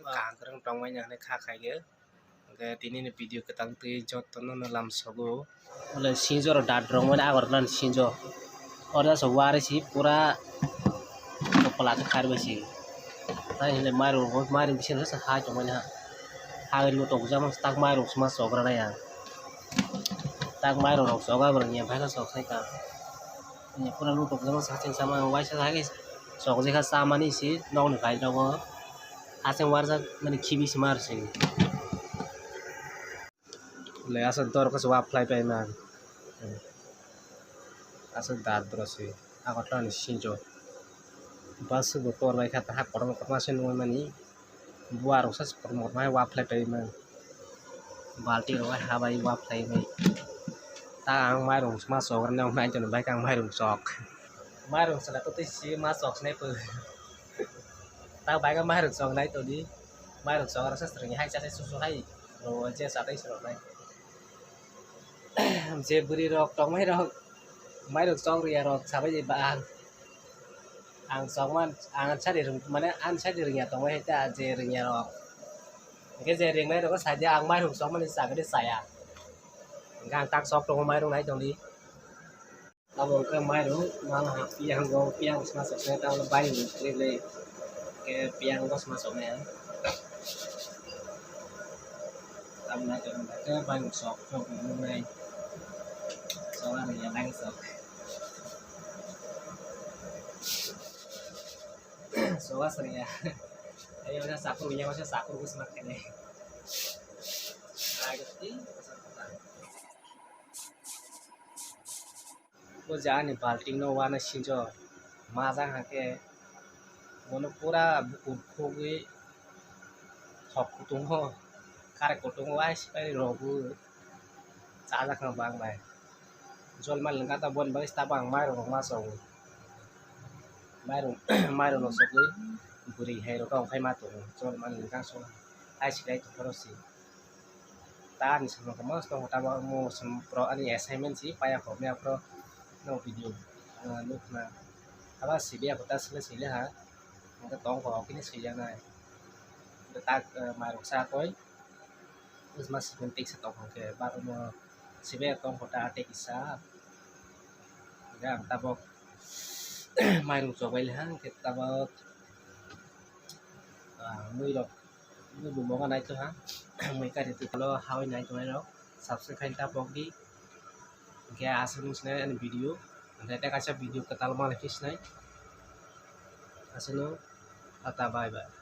Angkrang tongmai nyane kha khaige ke tini ni video ketang tui jotono no lam sogo ole sinjo ro dat rong mon agor lan sinjo ora so ware si pura kepala ke khar besi tai le maru bisi sa ha to mana ha lu tok jam tak maru sma sogra na ya tak maru rok soga bro nya bhai ka sok sai ka nya pura lu tok jam sa chen sama wai sa ha ke sok je kha sama ni si nong ni bhai dago asing warsa mani khibi smar sing le asan tor ko swap fly pe man asan dad brosi agotlan sinjo bas go tor lai kha ta korong ma sen mo mani buar usas promote mai wap fly pe man balti ro ha bai wap fly mai ta ang mai rong ma so kan nong nai chon bai kang mai rong sok mai rong sala to ti si ma sok snai pu ta bai ka mai rong sok nai to di mai rong sok ra sa string hai cha su su hai ro je sa dai so nai je buri rok tong mai rok sok ria rok sa bai ba ang sok man ang cha de mana an cha de ria tong mai ta je ria rok cái je ring này nó có sai ja ang mai rong sok man sa cái sai à gang tak sok tong mai rong nai tong di tao cái mai rong mang ha piang sama sok ne tao bai le cái piang có sama sok ne tao nãy cho cái bai một sok trong hôm nay sau đó mình đang sok so was ya ayo na sakuru nya masih sakuru gus makan ne agati ko jani balting no wana sinjo maja ha ke mono pura buku khogi khok kutung ho kare kutung wa spai rogu chaja khang bang bai jol mal ngata bon bai sta bang mai ro ma so mai ro no so gi buri hai ro kong phai ma to jol mal ngang so ai si dai to pro si ta ni sama ka mas to ta ba mo sam pro ani assignment si pa ya ko me pro no video look na aba si bia ko ta sile sile ha cái tông của cái sự gian này người ta mà được xa tối mà sự phân tích sẽ tổng hợp cái ba ông sẽ biết tông của ta để xa cái ta bảo mai được rồi vậy hăng thì ta bảo nuôi được nuôi bùn bông này thôi hả mấy cái thì tự lo hao này thôi đó subscribe ta bảo đi cái asal này anh video nanti kasih video ketal malah fish này asal atau bye bye